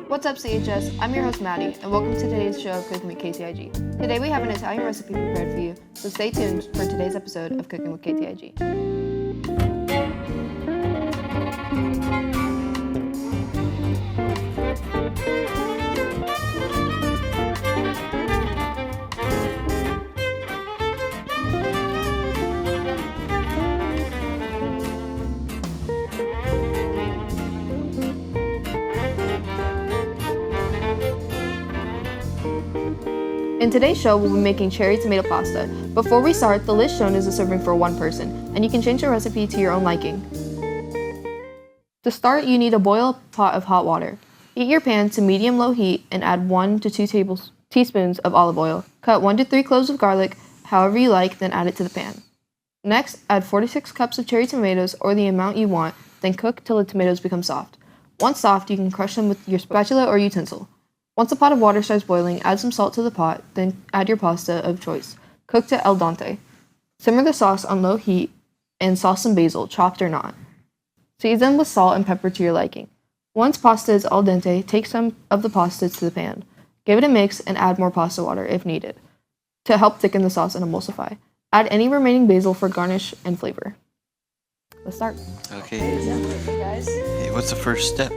What's up, CHS? I'm your host, Maddie, and welcome to today's show of Cooking with KTIG. Today we have an Italian recipe prepared for you, so stay tuned for today's episode of Cooking with KTIG. In today's show, we'll be making cherry tomato pasta. Before we start, the list shown is a serving for one person, and you can change the recipe to your own liking. To start, you need a boiled pot of hot water. Heat your pan to medium-low heat and add 1 to 2 teaspoons of olive oil. Cut 1 to 3 cloves of garlic, however you like, then add it to the pan. Next, add 46 cups of cherry tomatoes or the amount you want, then cook till the tomatoes become soft. Once soft, you can crush them with your spatula or utensil. Once the pot of water starts boiling, add some salt to the pot, then add your pasta of choice. Cook to al dente. Simmer the sauce on low heat and sauce some basil, chopped or not. Season with salt and pepper to your liking. Once pasta is al dente, take some of the pasta to the pan. Give it a mix and add more pasta water if needed to help thicken the sauce and emulsify. Add any remaining basil for garnish and flavor. Let's start. Okay. Hey, what's the first step?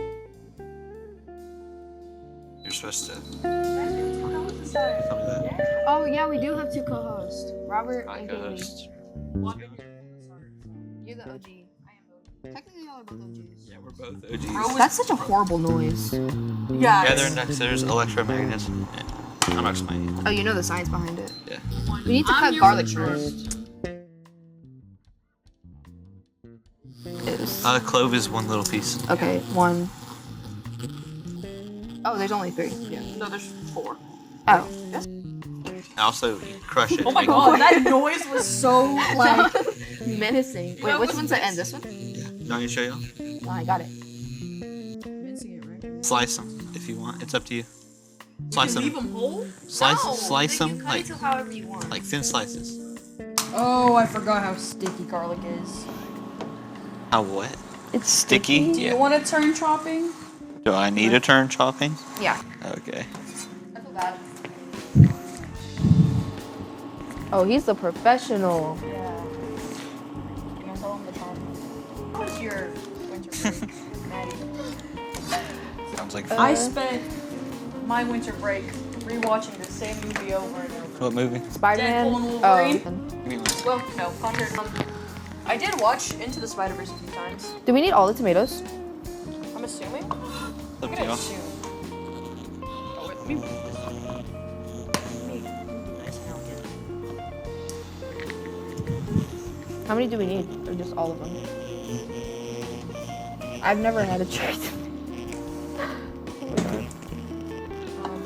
You're supposed to tell me that. Oh yeah, we do have 2 co-hosts, Robert My and Kaylee. co-host. You're the OG. I am the OG. Technically, y'all are both OGs. Yeah, we're both OGs. That's such a horrible noise. Yeah, they're next. There's electromagnets. I'm not explaining it. Oh, you know the science behind it. Yeah. We need to cut garlic first. Clove is one little piece. Okay, 1. Oh, there's only 3. Yeah. No, there's 4. Oh. Also, you crush it. Oh my god, that noise was so like Menacing. Wait, which one's the end? This one? Yeah. Do I need to show you? Oh, I got it. mincing it, right? Slice them if you want. It's up to you. You Slice can leave them. them whole? Slice them like however you want. thin slices. Oh, I forgot how sticky garlic is. How what? It's Sticky? Do you want to turn chopping? Do I need a turn chopping? Yeah. Okay. I feel bad. Oh, he's the professional. Yeah. You want to tell him the time? How was your winter break, Maddie? Sounds like fun. I spent my winter break rewatching the same movie over and over. What movie? Spider-Man. Deadpool and Wolverine. Oh. Give me one. Well, no, Thunder. I did watch Into the Spider-Verse a few times. Do we need all the tomatoes? I'm assuming. Up I'm to gonna you. assume. Oh, wait, let me move this. Nice and elegant. How many do we need? Or just all of them? I've never had a cherry tomato.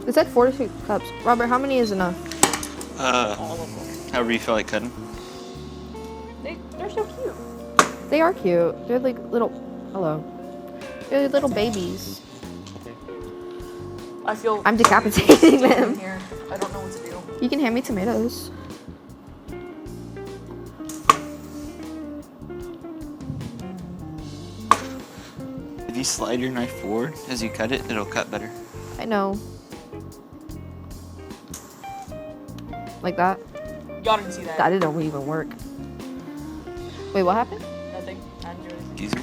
It said 46 cups. Robert, how many is enough? All of them. However you feel like cutting. They're so cute. They are cute. They're like little. Hello. They're little babies. I feel I'm decapitating them. here. I don't know what to do. You can hand me tomatoes. If you slide your knife forward as you cut it, it'll cut better. I know. Like that? Y'all didn't see that. That didn't even work. Wait, what happened? Nothing. I didn't do anything. Easy.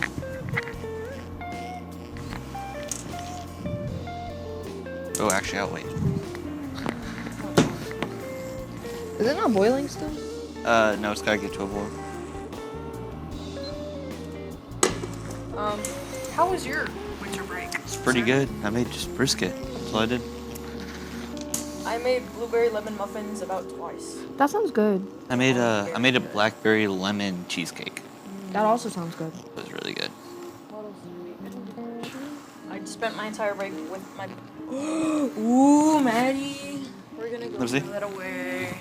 Oh, actually, I'll wait. Is it not boiling still? No, it's gotta get to a boil. How was your winter break? It's pretty good. I made just brisket. That's all I did. I made blueberry lemon muffins about twice. That sounds good. I made a blackberry lemon cheesecake. That also sounds good. It was really good. I spent my entire break with my. Ooh, Maddie. We're gonna go Let me see. that away.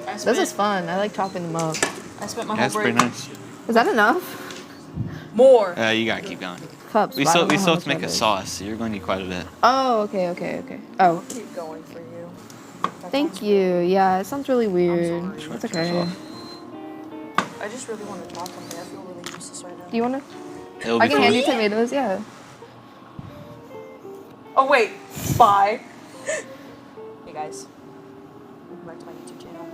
I This is spent, fun. I like chopping them up. I spent my Yeah, whole it's pretty break. nice. Is that enough? More. You gotta keep going. Cups. We but I still don't know how have much to make that a is. sauce, so you're going to need quite a bit. Oh, okay. Oh, Keep going for you. That thank sounds you. Yeah, it sounds really weird. sorry. It's okay. I just really want to talk one day. I feel really useless right now. Do you want to? It'll I be can hand fun. you tomatoes, yeah. Oh wait, bye. Hey guys, welcome back to my YouTube channel.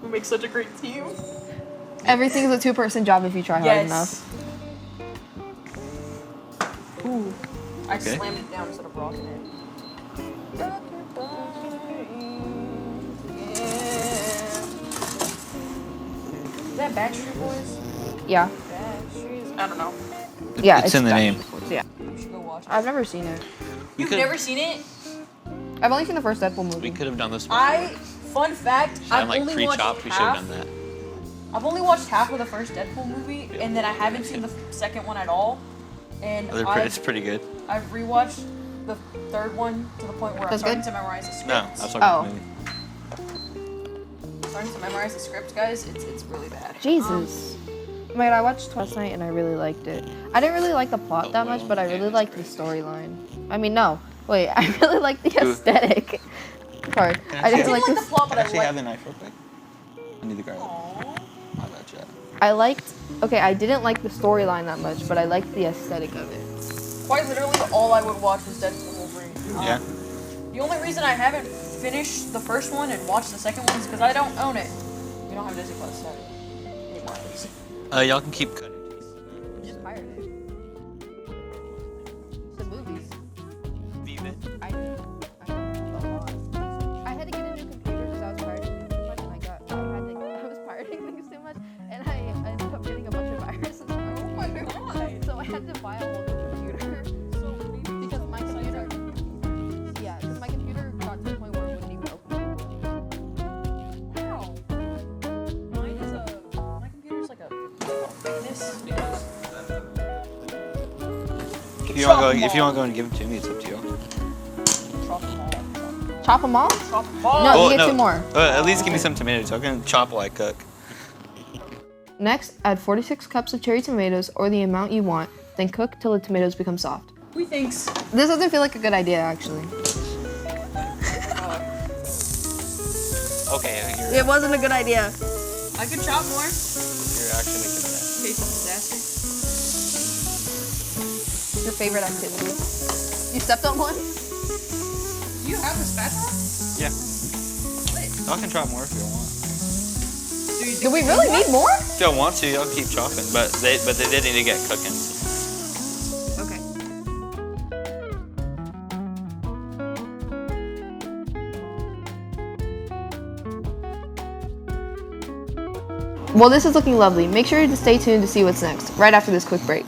We make such a great team. Everything is a two-person job if you try hard enough. Ooh, I Okay. slammed it down instead of rocking it. Yeah. Is that Backstreet Boys? Yeah. Backstreet. I don't know. Yeah, It's in the name. Yeah. You should go watch it. I've never seen it. You've never seen it? I've only seen the first Deadpool movie. We could have done this before. Fun fact, I'm I've like only pre-chopped. watched We should have half. done that. I've only watched half of the first Deadpool movie, and then I haven't seen the second one at all. And It's pretty good. I've rewatched the third one to the point where I'm That's starting good? to memorize the script. No, I was talking Oh. about the movie. Starting to memorize the script, guys. It's really bad. Jesus. Man, I watched last night and I really liked it. I didn't really like the plot that much, but I really liked the storyline. I mean, no. Wait, I really liked the aesthetic. Sorry. I I didn't didn't like like the the plot, but I Actually, have liked. the knife real quick. I need to grab it. Aww. I got you. I liked. Okay, I didn't like the storyline that much, but I liked the aesthetic of it. Quite literally, all I would watch was Deadpool and Wolverine. Yeah. The only reason I haven't finished the first one and watched the second one is because I don't own it. We don't have Disney Plus, so it was. Y'all can keep cutting. Just pirated it. The movies. Leave it. I had to get a new computer because I was pirating things too much, and I was pirating things too much, and I ended up getting a bunch of viruses on my computer. So I had to buy a whole new computer because my computer. Yeah, because my computer got to the point where it wouldn't even open. Wow. My computer's like a thickness. If you want to go and give them to me, it's up to you. Chop them all. Chop them all? Chop them all. No, you get two more. At least give me some tomatoes. I can chop while I cook. Next, add 46 cups of cherry tomatoes or the amount you want, then cook till the tomatoes become soft. Who thinks? This doesn't feel like a good idea, actually. Okay, It wasn't a good idea. I could chop more. you're actually making that. In case of disaster. Your favorite activity. You stepped on one? Do you have the spatula? Yeah. Y'all can chop more if you want. Do we really need more? If y'all want to, y'all keep chopping, but they did need to get cooking. Okay. Well, this is looking lovely. Make sure to stay tuned to see what's next, right after this quick break.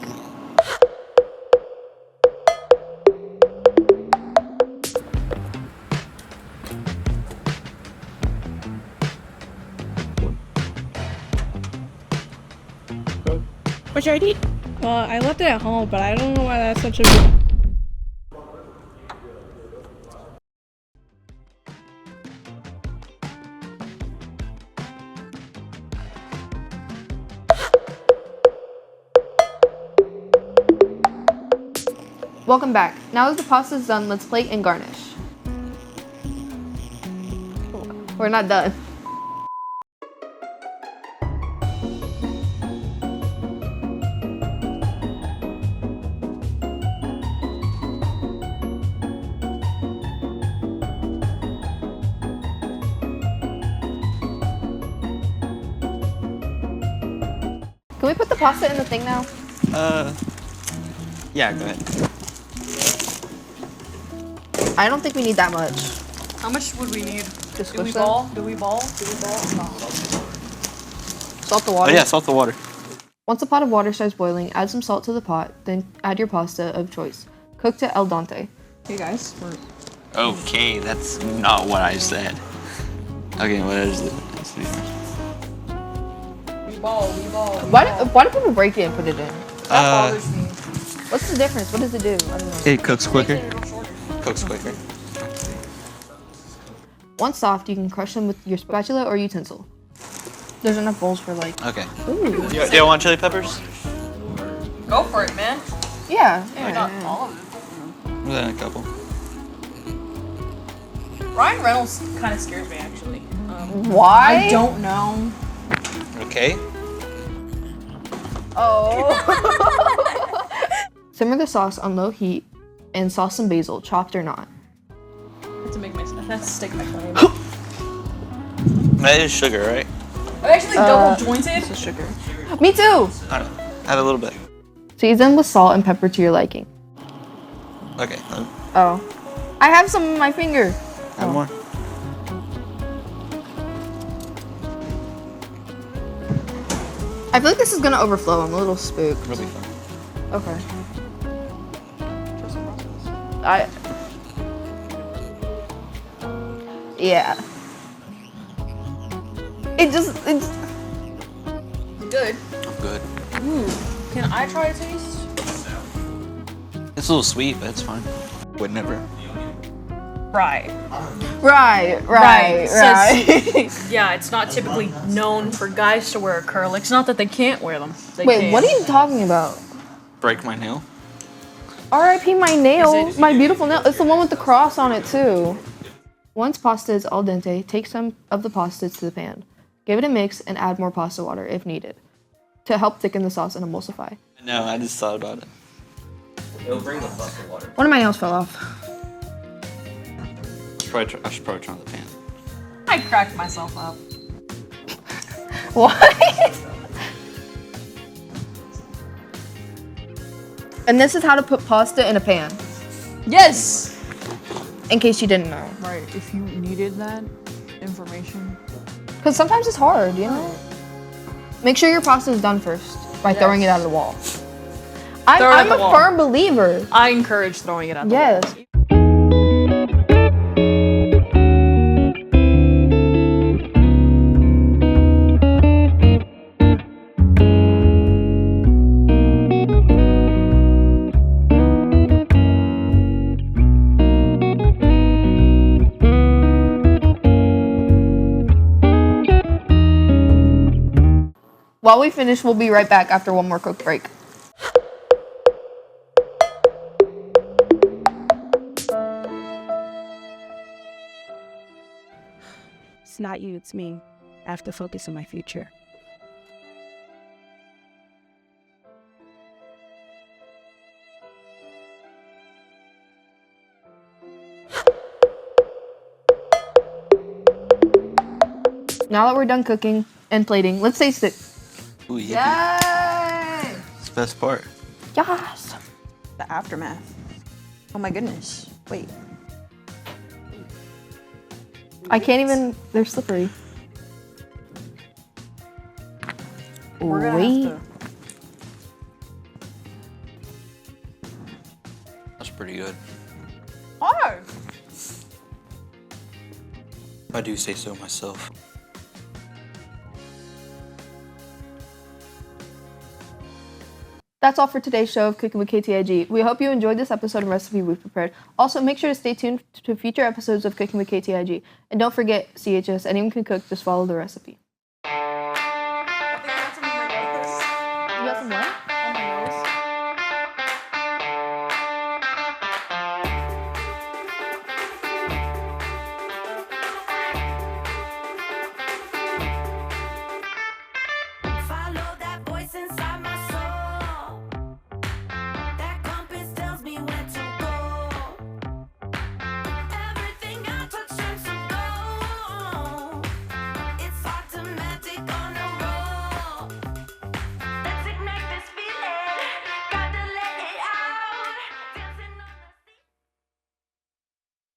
What's your ID? Well, I left it at home, but I don't know why that's such a big... Welcome back. Now that the pasta's done, let's plate and garnish. We're not done. Can we put the pasta in the thing now? Yeah, go ahead. I don't think we need that much. How much would we need? Just Do we squish them? ball? Do we ball? Do we ball? Salt the Oh water. yeah, salt the water. Once the pot of water starts boiling, add some salt to the pot, then add your pasta of choice. Cook to al dente. Hey guys, we're Okay, that's not what I said. Okay, what is it? we ball. We ball. Why do people break it and put it in? That bothers me. What's the difference? What does it do? I don't know. It cooks quicker. Makes it a little shorter. Cooks quicker. Once soft, you can crush them with your spatula or utensil. There's enough bowls for like. Okay. Ooh. Do you want chili peppers? Go for it, man. Yeah. I got all of Then a couple. it. Ryan Reynolds kind of scares me, actually. Why? I don't know. Okay. Okay. Oh. Simmer the sauce on low heat and sauce some basil, chopped or not. That's stick my claim. That is sugar, right? I'm actually double jointed. This is sugar. Me too! I don't know. Add a little bit. Season with salt and pepper to your liking. Okay. Oh. I have some in my finger. Add more. I feel like this is gonna overflow. I'm a little spooked. Really fun. Okay. Yeah. It's Good. I'm good. Can I try a taste? It's a little sweet, but it's fine. Would never. Right. right. Yeah, it's not typically known for guys to wear acrylics. Not that they can't wear them. They Wait, can. what are you talking about? Break my nail. R.I.P. my nail, Is it- my beautiful nail. It's the one with the cross on it too. Once pasta is al dente, take some of the pasta to the pan. Give it a mix and add more pasta water if needed to help thicken the sauce and emulsify. No, I just thought about it. It'll bring the pasta water. One of my nails fell off. I should probably try the pan. I cracked myself up. What? And this is how to put pasta in a pan, Yes. in case you didn't know. Right. If you needed that information. Because sometimes it's hard, you know? Make sure your pasta is done first by throwing it out of the wall. Throw it at I'm the a wall. firm believer. I encourage throwing it out the Yes. wall. While we finish, we'll be right back after one more cook break. It's not you, it's me. I have to focus on my future. Now that we're done cooking and plating, let's taste it. Ooh, yippee. Yay! It's the best part. Yes. The aftermath. Oh my goodness. Wait. I can't even, they're slippery. We're gonna Wait. have to. That's pretty good. Oh! If I do say so myself. That's all for today's show of Cooking with KTIG. We hope you enjoyed this episode and recipe we've prepared. Also, make sure to stay tuned to future episodes of Cooking with KTIG. And don't forget, CHS, anyone can cook, just follow the recipe.